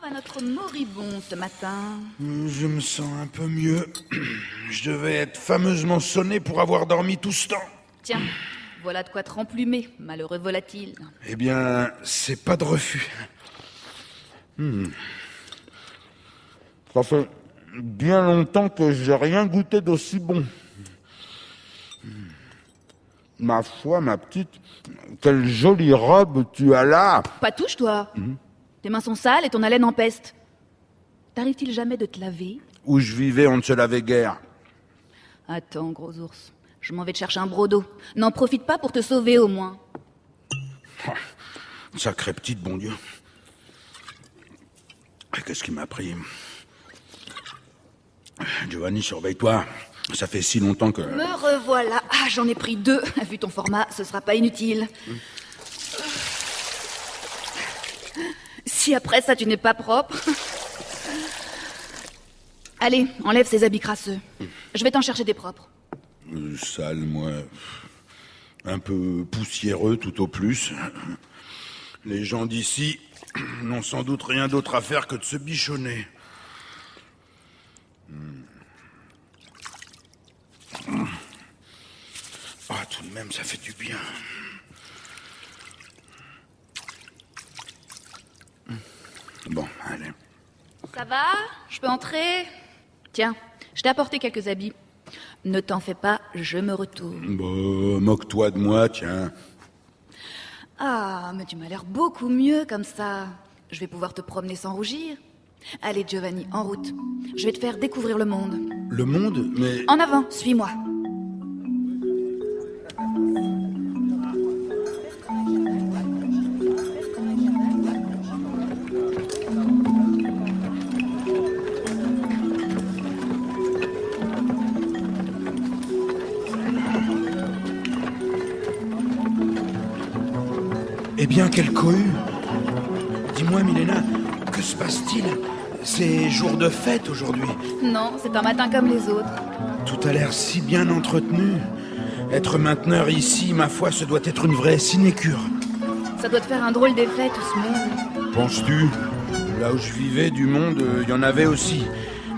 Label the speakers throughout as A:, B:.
A: à notre moribond ce matin?
B: Je me sens un peu mieux. Je devais être fameusement sonné pour avoir dormi tout ce temps.
A: Tiens, voilà de quoi te remplumer, malheureux volatile.
B: Eh bien, c'est pas de refus. Ça fait bien longtemps que j'ai rien goûté d'aussi bon. Ma foi, ma petite, quelle jolie robe tu as là.
A: Pas touche, toi. Tes mains sont sales et ton haleine empeste. T'arrive-t-il jamais de te laver?
B: Où je vivais, on ne se lavait guère.
A: Attends, gros ours. Je m'en vais te chercher un brodo. N'en profite pas pour te sauver, au moins.
B: Sacrée petite, bon Dieu. Qu'est-ce qui m'a pris? Giovanni, surveille-toi. Ça fait si longtemps que...
A: Me revoilà. Ah, j'en ai pris 2. Vu ton format, ce sera pas inutile. Si après ça, tu n'es pas propre... Allez, enlève ces habits crasseux. Je vais t'en chercher des propres.
B: Sale, moi. Un peu poussiéreux, tout au plus. Les gens d'ici n'ont sans doute rien d'autre à faire que de se bichonner. Ah, tout de même, ça fait du bien. Bon, allez.
A: Ça va? Je peux entrer? Tiens, je t'ai apporté quelques habits. Ne t'en fais pas, je me retourne.
B: Bon, moque-toi de moi, tiens.
A: Ah, mais tu m'as l'air beaucoup mieux comme ça. Je vais pouvoir te promener sans rougir. Allez, Giovanni, en route. Je vais te faire découvrir le monde.
B: Le monde, mais...
A: En avant, suis-moi.
B: Eh bien, quelle cohue! Dis-moi, Milena, que se passe-t-il? C'est jour de fête aujourd'hui.
A: Non, c'est un matin comme les autres.
B: Tout a l'air si bien entretenu. Être mainteneur ici, ma foi, ce doit être une vraie sinécure.
A: Ça doit te faire un drôle d'effet, tout ce monde.
B: Penses-tu? Là où je vivais, du monde, il y en avait aussi.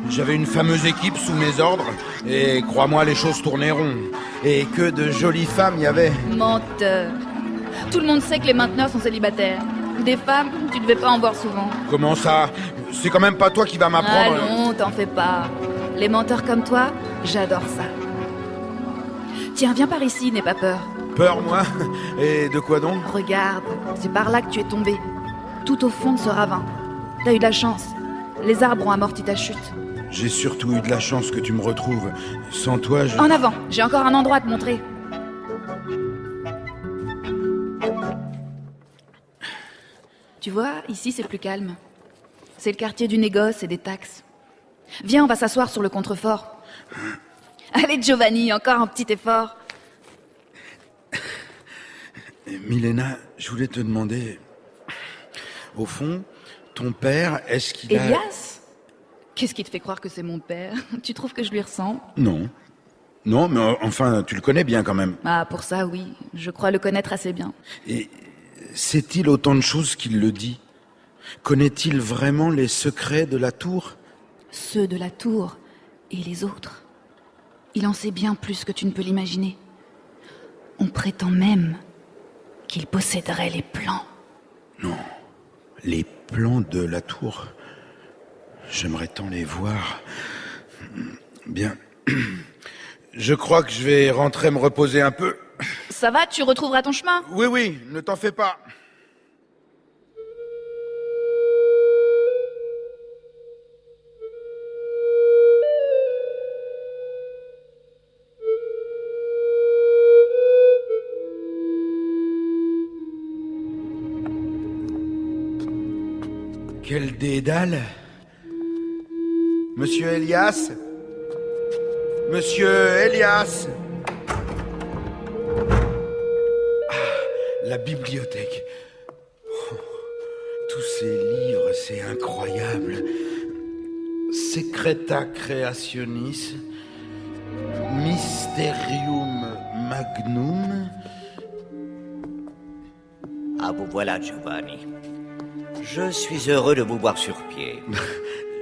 B: J'avais une fameuse équipe sous mes ordres, et crois-moi, les choses tournaient rond. Et que de jolies femmes il y avait.
A: Menteur. Tout le monde sait que les mainteneurs sont célibataires. Des femmes, tu devais pas en voir souvent.
B: Comment ça? C'est quand même pas toi qui vas m'apprendre...
A: Allons, t'en fais pas. Les menteurs comme toi, j'adore ça. Tiens, viens par ici, n'aie pas peur.
B: Peur, moi? Et de quoi donc?
A: Regarde, c'est par là que tu es tombé. Tout au fond de ce ravin. T'as eu de la chance. Les arbres ont amorti ta chute.
B: J'ai surtout eu de la chance que tu me retrouves. Sans toi, je...
A: En avant, j'ai encore un endroit à te montrer. Tu vois, ici c'est plus calme. C'est le quartier du négoce et des taxes. Viens, on va s'asseoir sur le contrefort. Allez, Giovanni, encore un petit effort.
B: Milena, je voulais te demander... Au fond, ton père, est-ce qu'il a...
A: Elias? Qu'est-ce qui te fait croire que c'est mon père? Tu trouves que je lui ressemble?
B: Non. Non, mais enfin, tu le connais bien quand même.
A: Ah, pour ça, oui. Je crois le connaître assez bien.
B: Et sait-il autant de choses qu'il le dit? Connaît-il vraiment les secrets de la tour?
A: Ceux de la tour et les autres. Il en sait bien plus que tu ne peux l'imaginer. On prétend même qu'il posséderait les plans.
B: Non. Les plans de la tour. J'aimerais tant les voir. Bien. Je crois que je vais rentrer me reposer un peu.
A: Ça va, tu retrouveras ton chemin?
B: Oui, oui, ne t'en fais pas. Quel dédale! Monsieur Elias? Monsieur Elias! Ah, la bibliothèque. Oh, tous ces livres, c'est incroyable. Secreta Creationis, Mysterium Magnum.
C: Ah, vous voilà, Giovanni. Je suis heureux de vous voir sur pied.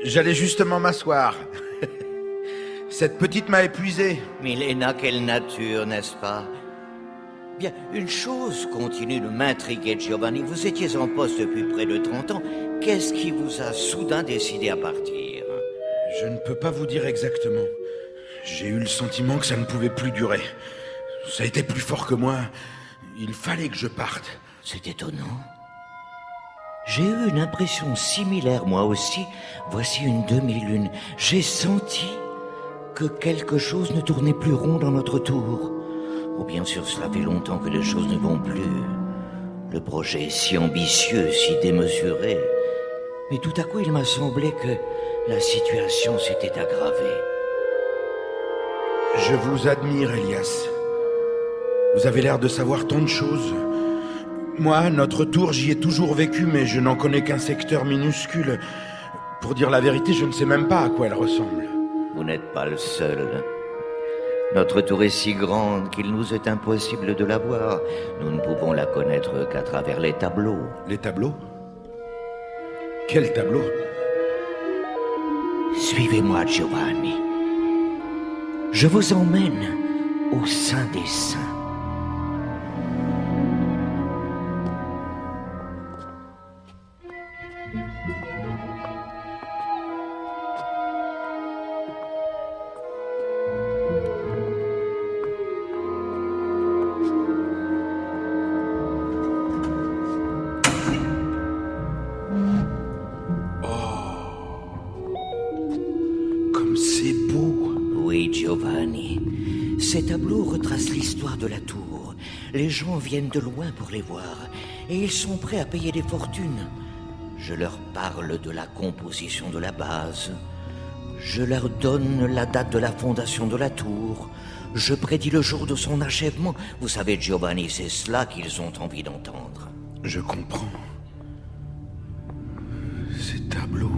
B: J'allais justement m'asseoir. Cette petite m'a épuisé.
C: Milena, quelle nature, n'est-ce pas? Bien, une chose continue de m'intriguer, Giovanni. Vous étiez en poste depuis près de 30 ans. Qu'est-ce qui vous a soudain décidé à partir?
B: Je ne peux pas vous dire exactement. J'ai eu le sentiment que ça ne pouvait plus durer. Ça a été plus fort que moi. Il fallait que je parte.
C: C'est étonnant. J'ai eu une impression similaire, moi aussi. Voici une demi-lune. J'ai senti que quelque chose ne tournait plus rond dans notre tour. Oh, bien sûr, cela fait longtemps que les choses ne vont plus. Le projet est si ambitieux, si démesuré. Mais tout à coup, il m'a semblé que la situation s'était aggravée.
B: Je vous admire, Elias. Vous avez l'air de savoir tant de choses. Moi, notre tour, j'y ai toujours vécu, mais je n'en connais qu'un secteur minuscule. Pour dire la vérité, je ne sais même pas à quoi elle ressemble.
C: Vous n'êtes pas le seul. Notre tour est si grande qu'il nous est impossible de la voir. Nous ne pouvons la connaître qu'à travers les tableaux.
B: Les tableaux? Quels tableaux?
C: Suivez-moi, Giovanni. Je vous emmène au sein des saints.
B: Comme c'est beau.
C: Oui, Giovanni. Ces tableaux retracent l'histoire de la tour. Les gens viennent de loin pour les voir, et ils sont prêts à payer des fortunes. Je leur parle de la composition de la base. Je leur donne la date de la fondation de la tour. Je prédis le jour de son achèvement. Vous savez, Giovanni, c'est cela qu'ils ont envie d'entendre.
B: Je comprends. Ces tableaux...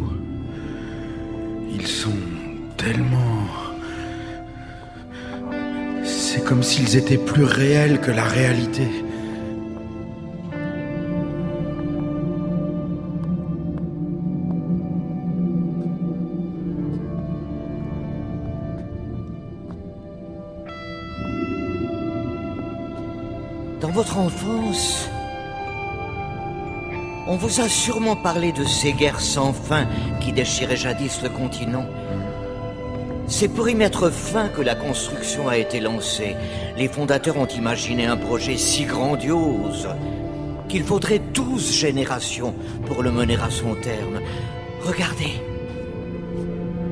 B: Ils sont tellement... C'est comme s'ils étaient plus réels que la réalité.
C: Dans votre enfance, on vous a sûrement parlé de ces guerres sans fin qui déchiraient jadis le continent. C'est pour y mettre fin que la construction a été lancée. Les fondateurs ont imaginé un projet si grandiose qu'il faudrait 12 générations pour le mener à son terme. Regardez.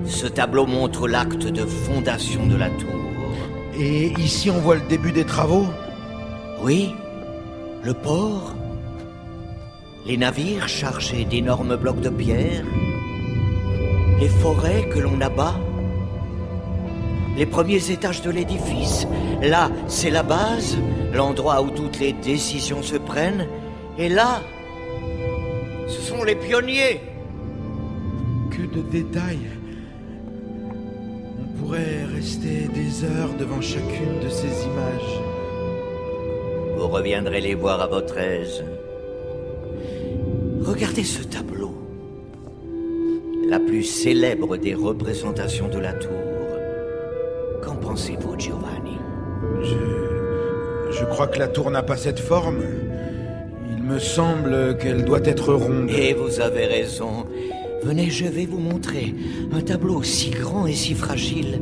C: Ce tableau montre l'acte de fondation de la tour.
B: Et ici, on voit le début des travaux?
C: Oui, le port, les navires chargés d'énormes blocs de pierre, les forêts que l'on abat, les premiers étages de l'édifice. Là, c'est la base, l'endroit où toutes les décisions se prennent. Et là, ce sont les pionniers.
B: Que de détails. On pourrait rester des heures devant chacune de ces images.
C: Vous reviendrez les voir à votre aise. Regardez ce tableau. La plus célèbre des représentations de la tour. Qu'en pensez-vous, Giovanni?
B: Je crois que la tour n'a pas cette forme. Il me semble qu'elle doit être ronde.
C: Et vous avez raison. Venez, je vais vous montrer un tableau si grand et si fragile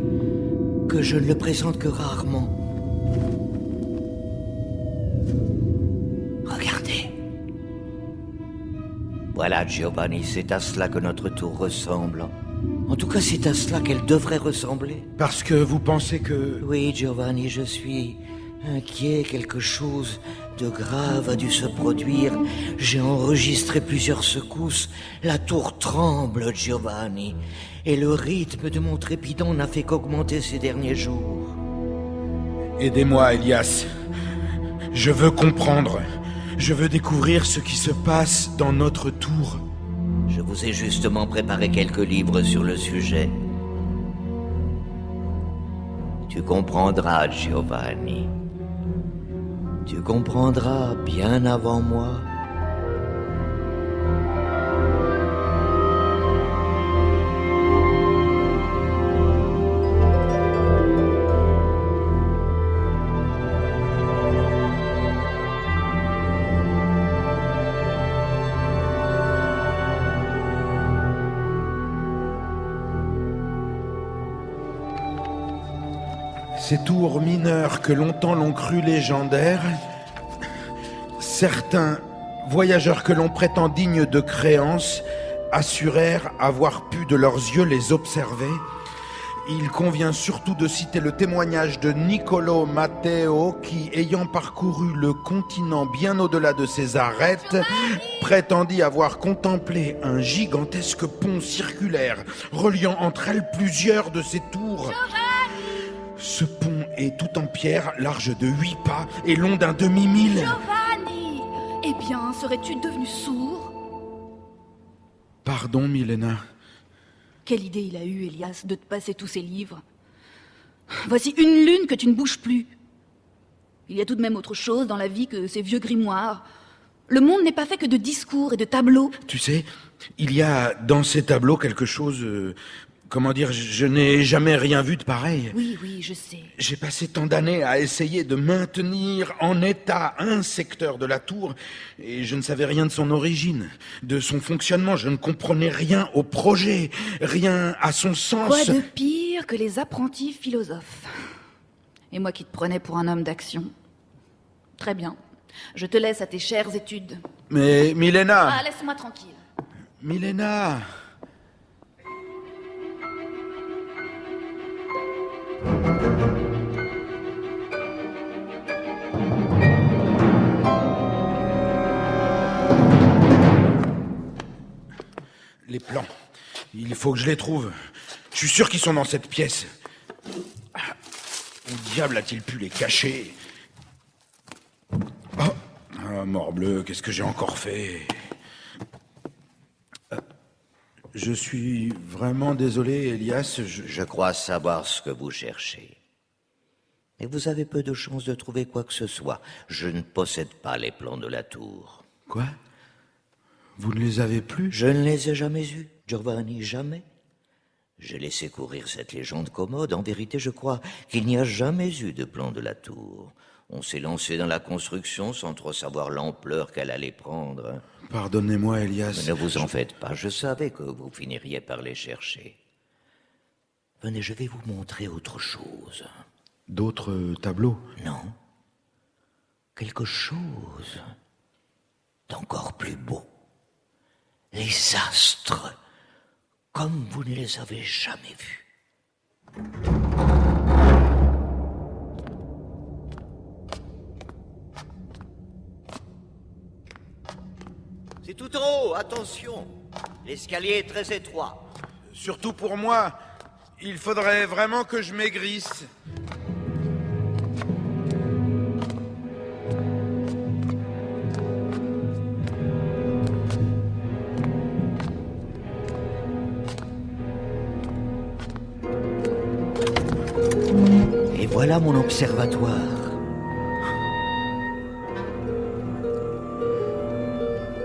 C: que je ne le présente que rarement. Regardez. Voilà, Giovanni, c'est à cela que notre tour ressemble. En tout cas, c'est à cela qu'elle devrait ressembler.
B: Parce que vous pensez que...
C: Oui, Giovanni, je suis inquiet. Quelque chose de grave a dû se produire. J'ai enregistré plusieurs secousses. La tour tremble, Giovanni. Et le rythme de mon trépidant n'a fait qu'augmenter ces derniers jours.
B: Aidez-moi, Elias. Je veux comprendre. Je veux découvrir ce qui se passe dans notre tour.
C: Je vous ai justement préparé quelques livres sur le sujet. Tu comprendras, Giovanni. Tu comprendras bien avant moi.
B: Ces tours mineures que longtemps l'on cru légendaires, certains voyageurs que l'on prétend dignes de créance assurèrent avoir pu de leurs yeux les observer. Il convient surtout de citer le témoignage de Niccolò Matteo qui, ayant parcouru le continent bien au-delà de ses arêtes, prétendit avoir contemplé un gigantesque pont circulaire reliant entre elles plusieurs de ces tours. Ce pont est tout en pierre, large de 8 pas et long d'un demi-mille.
A: Giovanni! Eh bien, serais-tu devenu sourd?
B: Pardon, Milena.
A: Quelle idée il a eue, Elias, de te passer tous ces livres. Voici une lune que tu ne bouges plus. Il y a tout de même autre chose dans la vie que ces vieux grimoires. Le monde n'est pas fait que de discours et de tableaux.
B: Tu sais, il y a dans ces tableaux quelque chose... comment dire, je n'ai jamais rien vu de pareil.
A: Oui, oui, je sais.
B: J'ai passé tant d'années à essayer de maintenir en état un secteur de la tour et je ne savais rien de son origine, de son fonctionnement. Je ne comprenais rien au projet, rien à son sens.
A: Quoi de pire que les apprentis philosophes? Et moi qui te prenais pour un homme d'action. Très bien. Je te laisse à tes chères études.
B: Mais Milena...
A: Ah, laisse-moi tranquille.
B: Milena... Les plans. Il faut que je les trouve. Je suis sûr qu'ils sont dans cette pièce. Où diable a-t-il pu les cacher? Oh, ah, morbleu, qu'est-ce que j'ai encore fait? Je suis vraiment désolé, Elias.
C: Je crois savoir ce que vous cherchez. Et vous avez peu de chances de trouver quoi que ce soit. Je ne possède pas les plans de la tour.
B: Quoi? Vous ne les avez plus?
C: Je ne les ai jamais eus, Giovanni, jamais. J'ai laissé courir cette légende commode. En vérité, je crois qu'il n'y a jamais eu de plan de la tour. On s'est lancé dans la construction sans trop savoir l'ampleur qu'elle allait prendre.
B: Pardonnez-moi, Elias.
C: Mais ne vous en faites pas, je savais que vous finiriez par les chercher. Venez, je vais vous montrer autre chose.
B: D'autres tableaux?
C: Non. Quelque chose d'encore plus beau. Les astres, comme vous ne les avez jamais vus. C'est tout en haut, attention. L'escalier est très étroit.
B: Surtout pour moi. Il faudrait vraiment que je maigrisse.
C: Et voilà mon observatoire.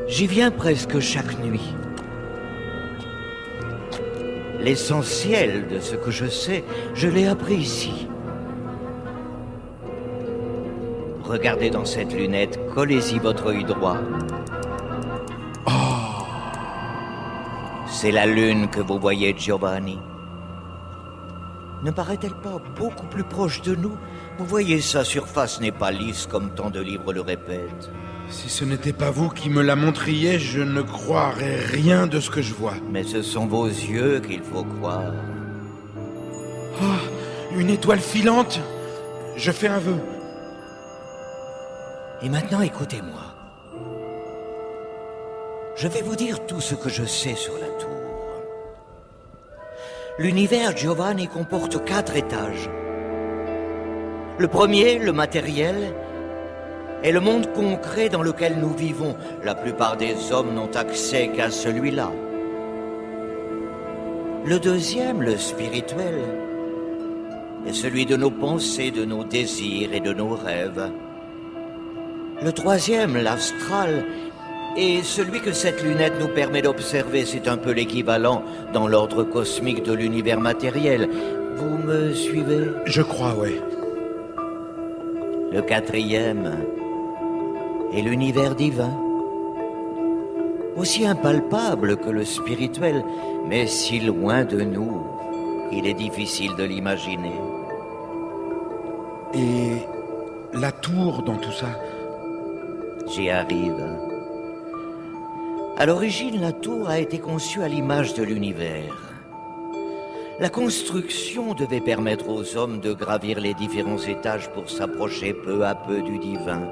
C: J'y viens presque chaque nuit. L'essentiel de ce que je sais, je l'ai appris ici. Regardez dans cette lunette, collez-y votre œil droit. Oh! C'est la lune que vous voyez, Giovanni. Ne paraît-elle pas beaucoup plus proche de nous? Vous voyez, sa surface n'est pas lisse comme tant de livres le répètent.
B: Si ce n'était pas vous qui me la montriez, je ne croirais rien de ce que je vois.
C: Mais ce sont vos yeux qu'il faut croire.
B: Oh, une étoile filante. Je fais un vœu.
C: Et maintenant, écoutez-moi. Je vais vous dire tout ce que je sais sur la tour. L'univers, Giovanni, comporte 4 étages. Le premier, le matériel, est le monde concret dans lequel nous vivons. La plupart des hommes n'ont accès qu'à celui-là. Le deuxième, le spirituel, est celui de nos pensées, de nos désirs et de nos rêves. Le troisième, l'astral, est celui que cette lunette nous permet d'observer. C'est un peu l'équivalent dans l'ordre cosmique de l'univers matériel. Vous me suivez?
B: Je crois, ouais.
C: Le quatrième est l'univers divin, aussi impalpable que le spirituel, mais si loin de nous qu'il est difficile de l'imaginer.
B: Et la tour dans tout ça?
C: J'y arrive. À l'origine, la tour a été conçue à l'image de l'univers. La construction devait permettre aux hommes de gravir les différents étages pour s'approcher peu à peu du divin.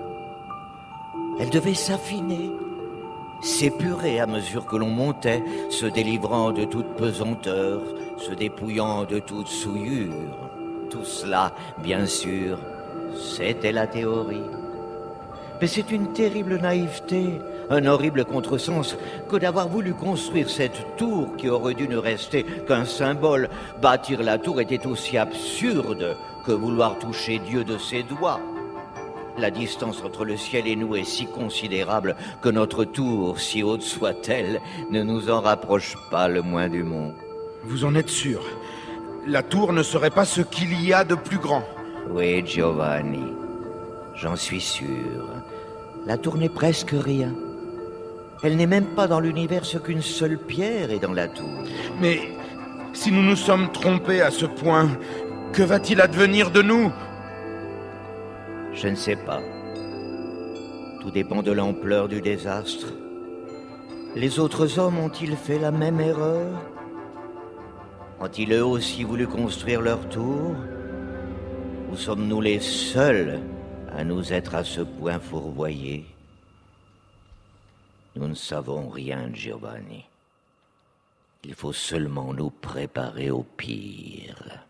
C: Elle devait s'affiner, s'épurer à mesure que l'on montait, se délivrant de toute pesanteur, se dépouillant de toute souillure. Tout cela, bien sûr, c'était la théorie. Mais c'est une terrible naïveté, un horrible contresens que d'avoir voulu construire cette tour qui aurait dû ne rester qu'un symbole. Bâtir la tour était aussi absurde que vouloir toucher Dieu de ses doigts. La distance entre le ciel et nous est si considérable que notre tour, si haute soit-elle, ne nous en rapproche pas le moins du monde.
B: Vous en êtes sûr? La tour ne serait pas ce qu'il y a de plus grand?
C: Oui, Giovanni, j'en suis sûr. La tour n'est presque rien. Elle n'est même pas dans l'univers ce qu'une seule pierre est dans la tour.
B: Mais si nous nous sommes trompés à ce point, que va-t-il advenir de nous?
C: Je ne sais pas. Tout dépend de l'ampleur du désastre. Les autres hommes ont-ils fait la même erreur? Ont-ils eux aussi voulu construire leur tour? Ou sommes-nous les seuls à nous être à ce point fourvoyés? Nous ne savons rien, Giovanni. Il faut seulement nous préparer au pire.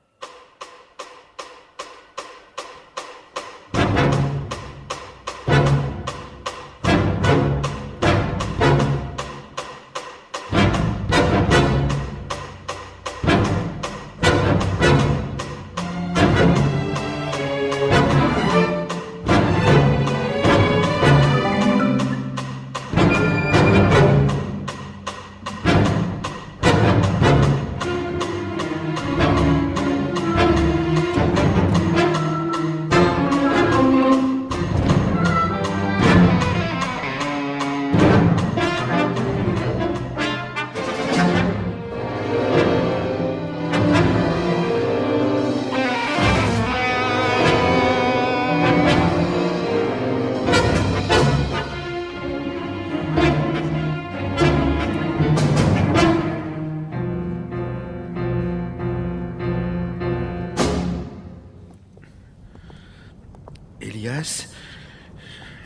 B: Elias,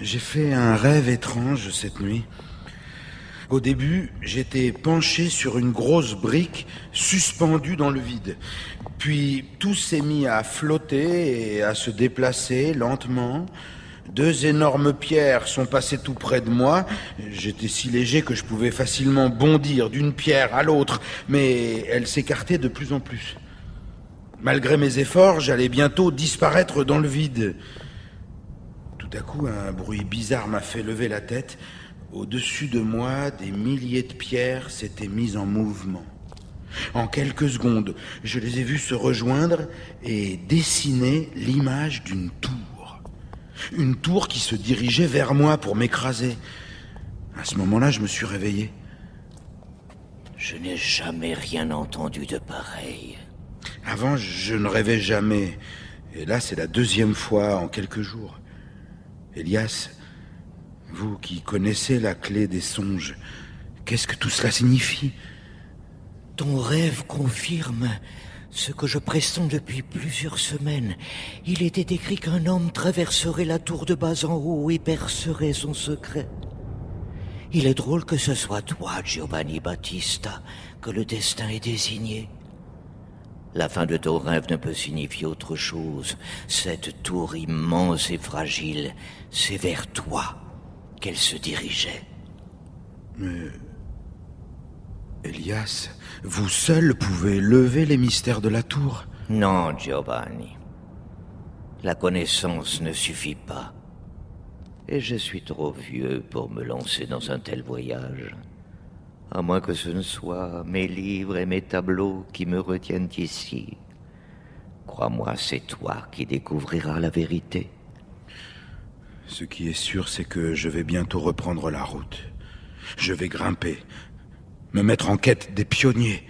B: j'ai fait un rêve étrange cette nuit. Au début, j'étais penché sur une grosse brique suspendue dans le vide. Puis tout s'est mis à flotter et à se déplacer lentement. Deux énormes pierres sont passées tout près de moi. J'étais si léger que je pouvais facilement bondir d'une pierre à l'autre, mais elles s'écartaient de plus en plus. Malgré mes efforts, j'allais bientôt disparaître dans le vide. Tout à coup, un bruit bizarre m'a fait lever la tête. Au-dessus de moi, des milliers de pierres s'étaient mises en mouvement. En quelques secondes, je les ai vues se rejoindre et dessiner l'image d'une tour. Une tour qui se dirigeait vers moi pour m'écraser. À ce moment-là, je me suis réveillé.
C: Je n'ai jamais rien entendu de pareil.
B: Avant, je ne rêvais jamais. Et là, c'est la deuxième fois en quelques jours. Elias, vous qui connaissez la clé des songes, qu'est-ce que tout cela signifie?
C: Ton rêve confirme ce que je pressens depuis plusieurs semaines. Il était écrit qu'un homme traverserait la tour de bas en haut et percerait son secret. Il est drôle que ce soit toi, Giovanni Battista, que le destin ait désigné. La fin de ton rêve ne peut signifier autre chose. Cette tour immense et fragile, c'est vers toi qu'elle se dirigeait.
B: Mais... Elias, vous seul pouvez lever les mystères de la tour.
C: Non, Giovanni. La connaissance ne suffit pas. Et je suis trop vieux pour me lancer dans un tel voyage. À moins que ce ne soit mes livres et mes tableaux qui me retiennent ici. Crois-moi, c'est toi qui découvriras la vérité.
B: Ce qui est sûr, c'est que je vais bientôt reprendre la route. Je vais grimper, me mettre en quête des pionniers.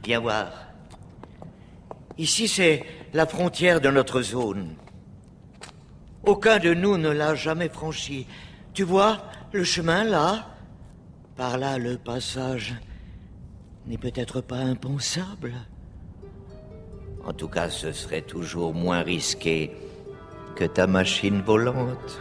C: Viens voir. Ici, c'est la frontière de notre zone. Aucun de nous ne l'a jamais franchi. Tu vois, le chemin là, par là le passage n'est peut-être pas impensable. En tout cas, ce serait toujours moins risqué que ta machine volante.